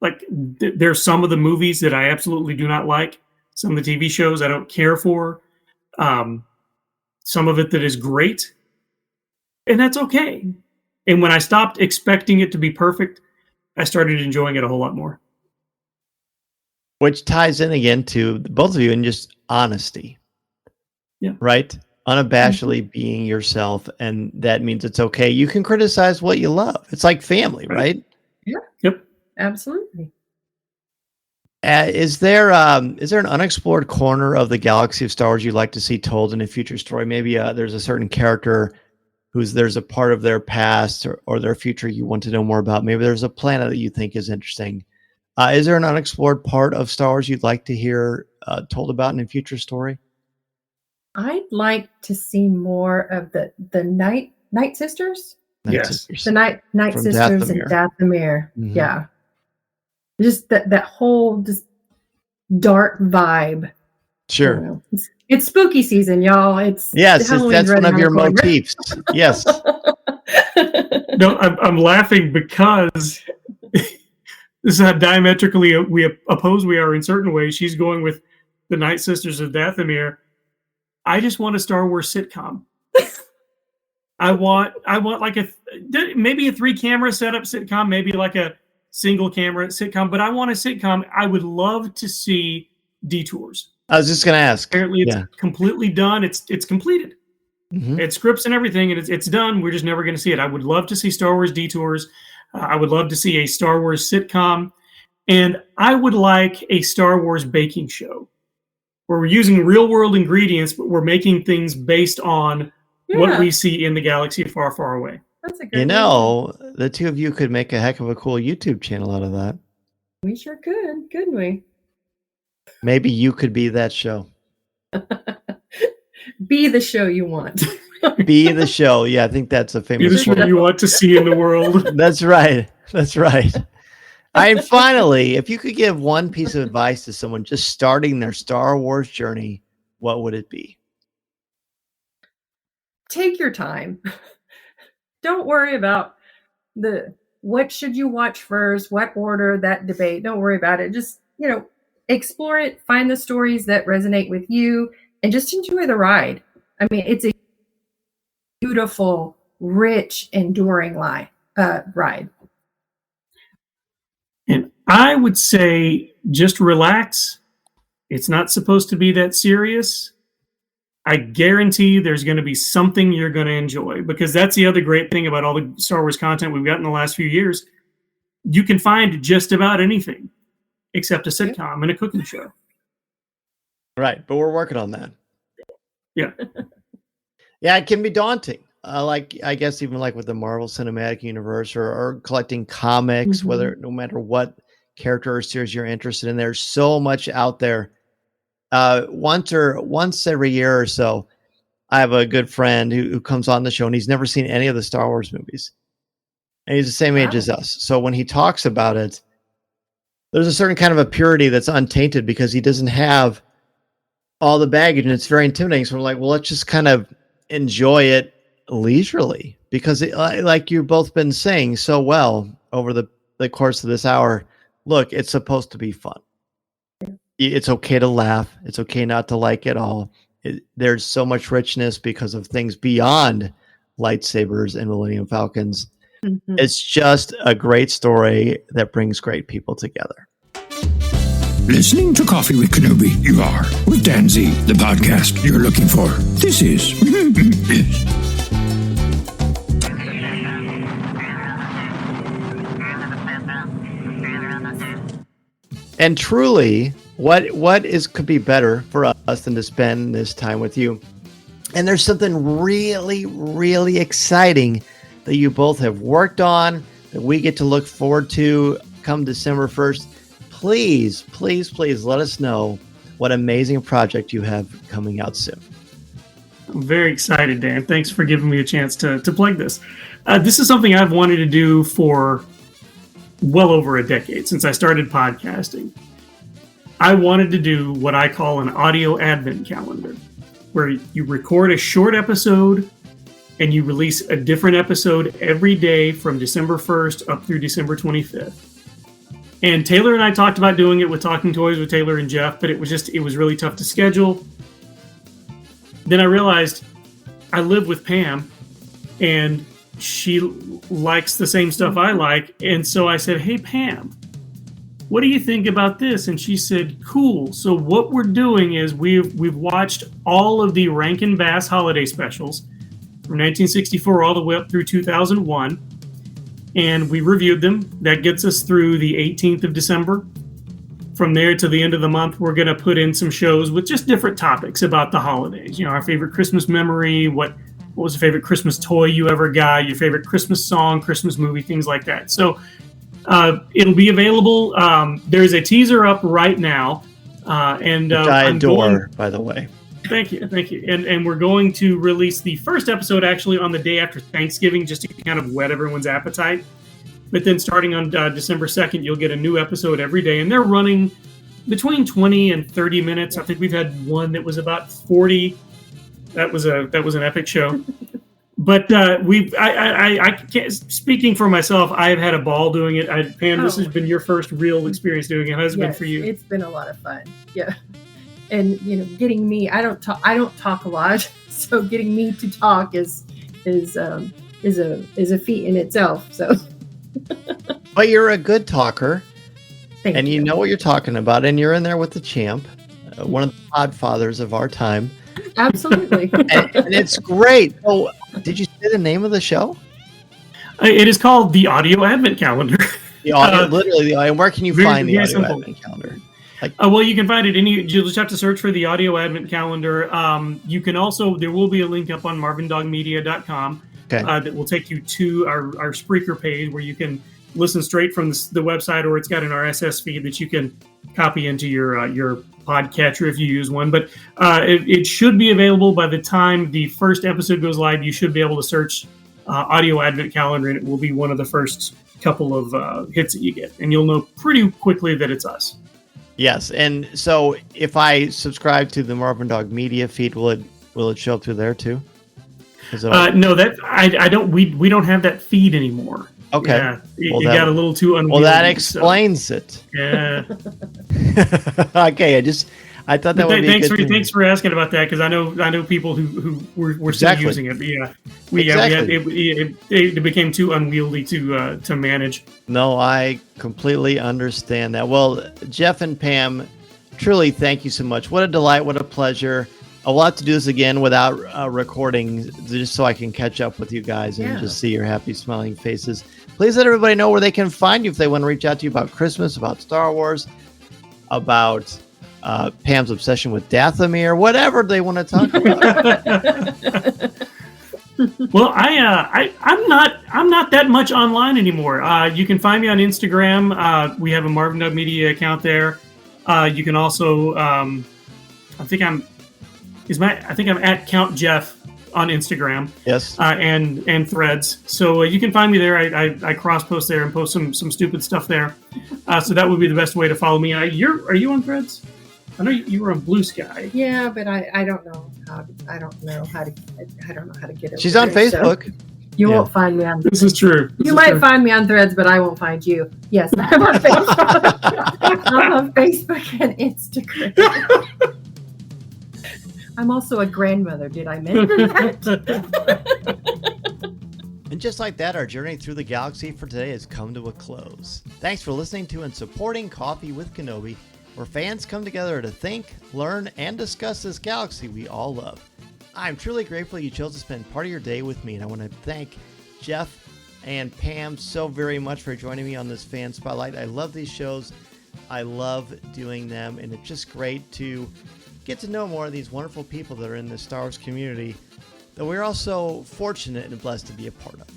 Like there's some of the movies that I absolutely do not like. Some of the TV shows I don't care for. Some of it that is great. And that's okay. And when I stopped expecting it to be perfect, I started enjoying it a whole lot more. Which ties in again to both of you in just honesty. Yeah. Right? Unabashedly being yourself. And that means it's okay. You can criticize what you love. It's like family, right? Yeah. Yep. Absolutely. Is there an unexplored corner of the galaxy of Star Wars you'd like to see told in a future story? Maybe there's a certain character there's a part of their past or their future you want to know more about. Maybe there's a planet that you think is interesting. Is there an unexplored part of Star Wars you'd like to hear told about in a future story? I'd like to see more of the Night Sisters. Yes. The Night Sisters and Dathomir. Mm-hmm. Yeah. Just that whole just dark vibe. Sure. It's spooky season, y'all. That's one of your motifs. Yes. No, I'm laughing because this is how diametrically opposed we are in certain ways. She's going with the Night Sisters of Dathomir. I just want a Star Wars sitcom. I want like maybe a 3-camera setup sitcom, maybe like a single camera sitcom, but I want a sitcom. I would love to see Detours. I was just going to ask. Apparently it's completely done. It's completed. Mm-hmm. It's scripts and everything, and it's done. We're just never going to see it. I would love to see Star Wars Detours. I would love to see a Star Wars sitcom. And I would like a Star Wars baking show where we're using real world ingredients, but we're making things based on what we see in the galaxy far, far away. That's a good the two of you could make a heck of a cool YouTube channel out of that. We sure could, couldn't we? Maybe you could be that show. Be the show you want. Be the show. Yeah, I think that's a famous. Be the show you want to see in the world. That's right. That's right. And finally, if you could give one piece of advice to someone just starting their Star Wars journey, what would it be? Take your time. Don't worry about what should you watch first, what order, that debate. Don't worry about it. Just, explore it, find the stories that resonate with you, and just enjoy the ride. I mean, it's a beautiful, rich, enduring ride. And I would say just relax. It's not supposed to be that serious. I guarantee there's going to be something you're going to enjoy, because that's the other great thing about all the Star Wars content we've got in the last few years. You can find just about anything except a sitcom and a cooking show. Right. But we're working on that. Yeah. Yeah, it can be daunting. I guess even like with the Marvel Cinematic Universe or collecting comics, no matter what character or series you're interested in, there's so much out there. Once every year or so, I have a good friend who comes on the show, and he's never seen any of the Star Wars movies. And he's the same age as us. So when he talks about it, there's a certain kind of a purity that's untainted because he doesn't have all the baggage, and it's very intimidating. So we're like, well, let's just kind of enjoy it leisurely, because like you've both been saying so well over the course of this hour, look, it's supposed to be fun. It's okay to laugh. It's okay not to like it all. There's so much richness because of things beyond lightsabers and Millennium Falcons. It's just a great story that brings great people together. Listening to Coffee with Kenobi, you are, with Dan Z, the podcast you're looking for. This is... And truly, what could be better for us than to spend this time with you? And there's something really, really exciting that you both have worked on that we get to look forward to come December 1st. Please, please, please let us know what amazing project you have coming out soon. I'm very excited, Dan. Thanks for giving me a chance to plug this. This is something I've wanted to do for well over a decade, since I started podcasting. I wanted to do what I call an audio advent calendar, where you record a short episode and you release a different episode every day from December 1st up through December 25th. And Taylor and I talked about doing it with Talking Toys with Taylor and Jeff, but it was really tough to schedule. Then I realized I live with Pam, and she likes the same stuff I like. And so I said, hey, Pam, what do you think about this? And she said, cool. So what we're doing is we've watched all of the Rankin Bass holiday specials from 1964 all the way up through 2001. And we reviewed them. That gets us through the 18th of December. From there to the end of the month, we're going to put in some shows with just different topics about the holidays. You know, our favorite Christmas memory, what was the favorite Christmas toy you ever got, your favorite Christmas song, Christmas movie, things like that. So it'll be available. There's a teaser up right now. Which I adore, by the way. Thank you. And we're going to release the first episode actually on the day after Thanksgiving, just to kind of whet everyone's appetite. But then starting on December 2nd, you'll get a new episode every day. And they're running between 20 and 30 minutes. I think we've had one that was about 40. That was an epic show. But I can't, speaking for myself, I've had a ball doing it. Pam, this has been your first real experience doing it. How's it been for you? It's been a lot of fun. Yeah. And getting me, I don't talk a lot, so getting me to talk is a feat in itself. So, but you're a good talker, and you know what you're talking about, and you're in there with the champ, one of the podfathers of our time. Absolutely, and it's great. So, did you say the name of the show? It is called the Audio Advent Calendar. The audio, literally the audio. And where can you find the Audio Advent Calendar? Well, you can find it you'll just have to search for the Audio Advent Calendar. You can also, there will be a link up on marvindogmedia.com that will take you to our Spreaker page, where you can listen straight from the website, or it's got an RSS feed that you can copy into your podcatcher if you use one. But it should be available by the time the first episode goes live. You should be able to search Audio Advent Calendar, and it will be one of the first couple of hits that you get. And you'll know pretty quickly that it's us. Yes, and so if I subscribe to the Marvin Dog Media feed, will it show up through there too? No, that I don't. We don't have that feed anymore. Okay, yeah, it got a little too unwieldy. Well, that explains it. Yeah. Okay, I thought that would be thanks good. Thanks for asking about that, because I know people who were still using it. But yeah, it became too unwieldy to manage. No, I completely understand that. Well, Jeff and Pam, truly thank you so much. What a delight! What a pleasure. I will have to do this again without recording, just so I can catch up with you guys and just see your happy, smiling faces. Please let everybody know where they can find you if they want to reach out to you about Christmas, about Star Wars, about Pam's obsession with Dathomir, whatever they want to talk about. Well, I'm not that much online anymore. You can find me on Instagram. We have a Marvin Dog Media account there. You can also, I think I'm at Count Jeff on Instagram. Yes. And Threads. So you can find me there. I cross post there and post some stupid stuff there. So that would be the best way to follow me. Are you on Threads? I know you were on Blue Sky. Yeah, but I don't know how. I don't know how to get it. She's on Facebook. So you won't find me on. This is true. You might find me on Threads, but I won't find you. Yes, I'm on Facebook. I'm on Facebook and Instagram. I'm also a grandmother. Did I mention that? And just like that, our journey through the galaxy for today has come to a close. Thanks for listening to and supporting Coffee with Kenobi, where fans come together to think, learn, and discuss this galaxy we all love. I'm truly grateful you chose to spend part of your day with me, and I want to thank Jeff and Pam so very much for joining me on this fan spotlight. I love these shows. I love doing them, and it's just great to get to know more of these wonderful people that are in the Star Wars community that we're also fortunate and blessed to be a part of.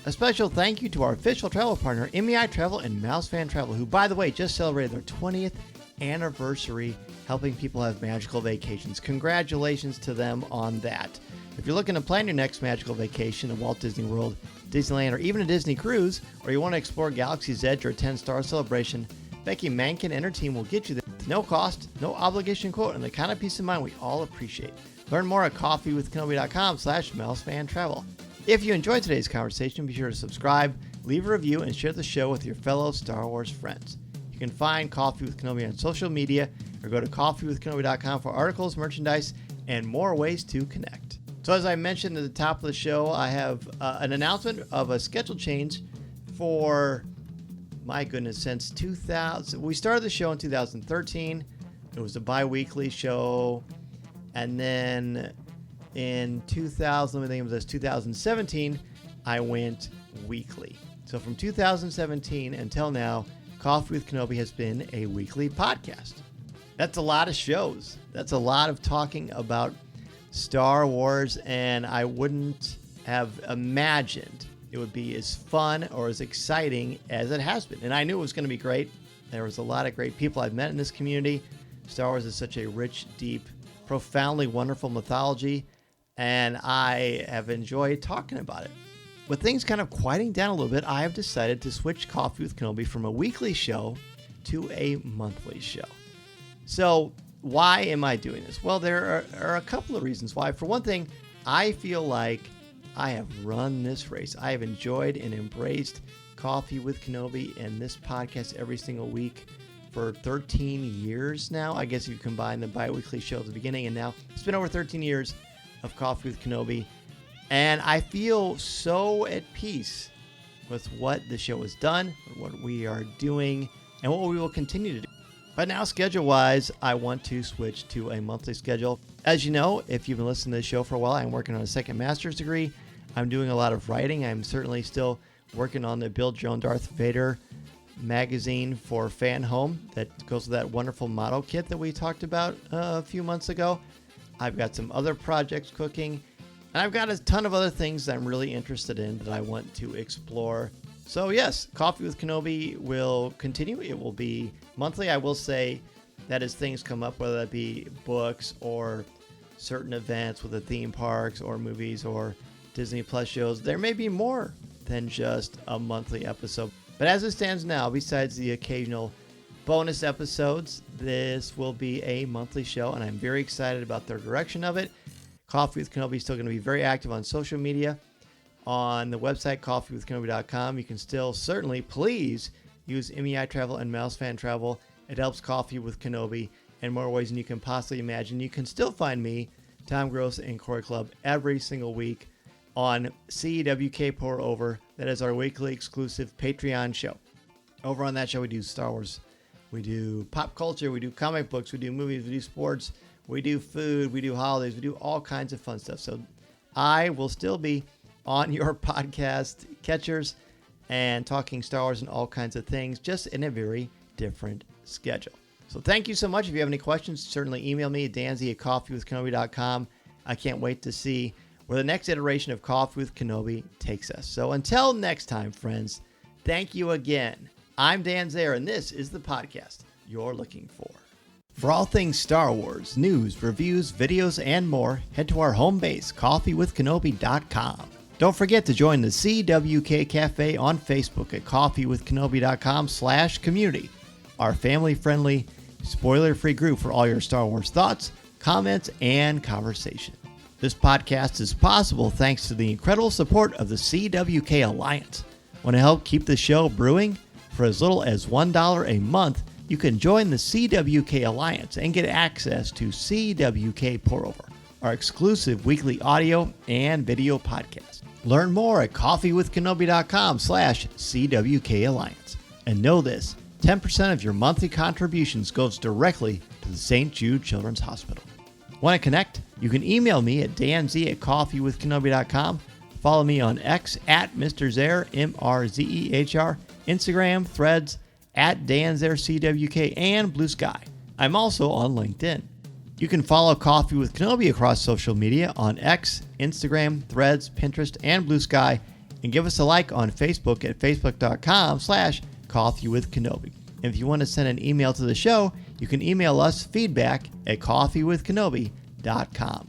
A special thank you to our official travel partner, MEI Travel and Mouse Fan Travel, who, by the way, just celebrated their 20th anniversary helping people have magical vacations. Congratulations to them on that. If you're looking to plan your next magical vacation at Walt Disney World, Disneyland, or even a Disney cruise, or you want to explore Galaxy's Edge or attend Star Celebration, Becky Mankin and her team will get you there. No cost, no obligation quote, and the kind of peace of mind we all appreciate. Learn more at coffeewithkenobi.com/mousefantravel. If you enjoyed today's conversation, be sure to subscribe, leave a review, and share the show with your fellow Star Wars friends. You can find Coffee with Kenobi on social media, or go to coffeewithkenobi.com for articles, merchandise, and more ways to connect. So as I mentioned at the top of the show, I have an announcement of a schedule change for... My goodness, since 2000, we started the show in 2013. It was a bi-weekly show. And then in 2017, I went weekly. So from 2017 until now, Coffee with Kenobi has been a weekly podcast. That's a lot of shows. That's a lot of talking about Star Wars, and I wouldn't have imagined it would be as fun or as exciting as it has been. And I knew it was going to be great. There was a lot of great people I've met in this community. Star Wars is such a rich, deep, profoundly wonderful mythology, and I have enjoyed talking about it. With things kind of quieting down a little bit, I have decided to switch Coffee with Kenobi from a weekly show to a monthly show. So why am I doing this? Well, there are a couple of reasons why. For one thing, I feel like I have run this race. I have enjoyed and embraced Coffee with Kenobi and this podcast every single week for 13 years now. I guess if you combine the bi-weekly show at the beginning and now, it's been over 13 years of Coffee with Kenobi. And I feel so at peace with what the show has done, what we are doing, and what we will continue to do. But now, schedule-wise, I want to switch to a monthly schedule. As you know, if you've been listening to the show for a while, I'm working on a second master's degree. I'm doing a lot of writing. I'm certainly still working on the Build Your Own Darth Vader magazine for Fan Home that goes with that wonderful model kit that we talked about a few months ago. I've got some other projects cooking, and I've got a ton of other things that I'm really interested in that I want to explore So yes, Coffee with Kenobi will continue. It will be monthly. I will say that as things come up, whether that be books or certain events with the theme parks or movies or Disney Plus shows, there may be more than just a monthly episode. But as it stands now, besides the occasional bonus episodes, this will be a monthly show, and I'm very excited about the direction of it. Coffee with Kenobi is still going to be very active on social media. On the website, coffeewithkenobi.com, you can still certainly, please, use MEI Travel and Mouse Fan Travel. It helps Coffee with Kenobi in more ways than you can possibly imagine. You can still find me, Tom Gross, and Corey Club every single week on CWK Pour-Over. That is our weekly exclusive Patreon show. Over on that show, we do Star Wars, we do pop culture, we do comic books, we do movies, we do sports, we do food, we do holidays, we do all kinds of fun stuff. So I will still be on your podcast catchers and talking Star Wars and all kinds of things, just in a very different schedule. So thank you so much. If you have any questions, certainly email me at danzy@coffeewithkenobi.com. I can't wait to see where the next iteration of Coffee with Kenobi takes us. So until next time, friends, thank you again. I'm Dan Zayer, and this is the podcast you're looking for. For all things Star Wars, news, reviews, videos, and more, head to our home base, coffeewithkenobi.com. Don't forget to join the CWK Cafe on Facebook at coffeewithkenobi.com/community, our family-friendly, spoiler-free group for all your Star Wars thoughts, comments, and conversation. This podcast is possible thanks to the incredible support of the CWK Alliance. Want to help keep the show brewing? For as little as $1 a month, you can join the CWK Alliance and get access to CWK Pour-Over, our exclusive weekly audio and video podcast. Learn more at coffeewithkenobi.com/CWK Alliance. And know this, 10% of your monthly contributions goes directly to the St. Jude Children's Hospital. Want to connect? You can email me at danz@coffeewithkenobi.com. Follow me on X at Mr. Zayer, MRZEHR, Instagram, Threads, at DanZareCWK, and Blue Sky. I'm also on LinkedIn. You can follow Coffee with Kenobi across social media on X, Instagram, Threads, Pinterest, and Blue Sky, and give us a like on Facebook at facebook.com/coffeewithkenobi. And if you want to send an email to the show, you can email us feedback at coffeewithkenobi.com.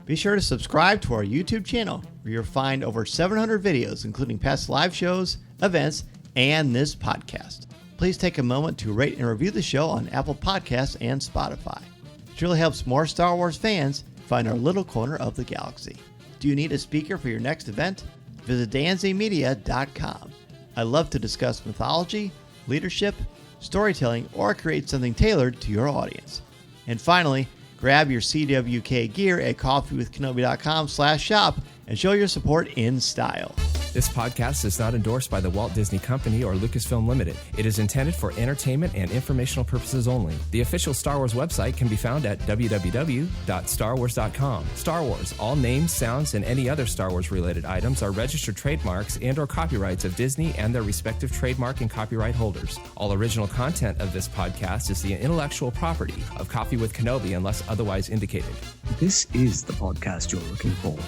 Be sure to subscribe to our YouTube channel, where you'll find over 700 videos, including past live shows, events, and this podcast. Please take a moment to rate and review the show on Apple Podcasts and Spotify. It really helps more Star Wars fans find our little corner of the galaxy. Do you need a speaker for your next event? Visit danzymedia.com. I love to discuss mythology, leadership, storytelling, or create something tailored to your audience. And finally, grab your CWK gear at coffeewithkenobi.com/shop and show your support in style. This podcast is not endorsed by the Walt Disney Company or Lucasfilm Limited. It is intended for entertainment and informational purposes only. The official Star Wars website can be found at www.starwars.com. Star Wars, all names, sounds, and any other Star Wars-related items are registered trademarks and or copyrights of Disney and their respective trademark and copyright holders. All original content of this podcast is the intellectual property of Coffee with Kenobi unless otherwise indicated. This is the podcast you're looking for.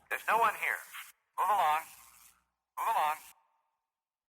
There's no one here. Move along. Move along.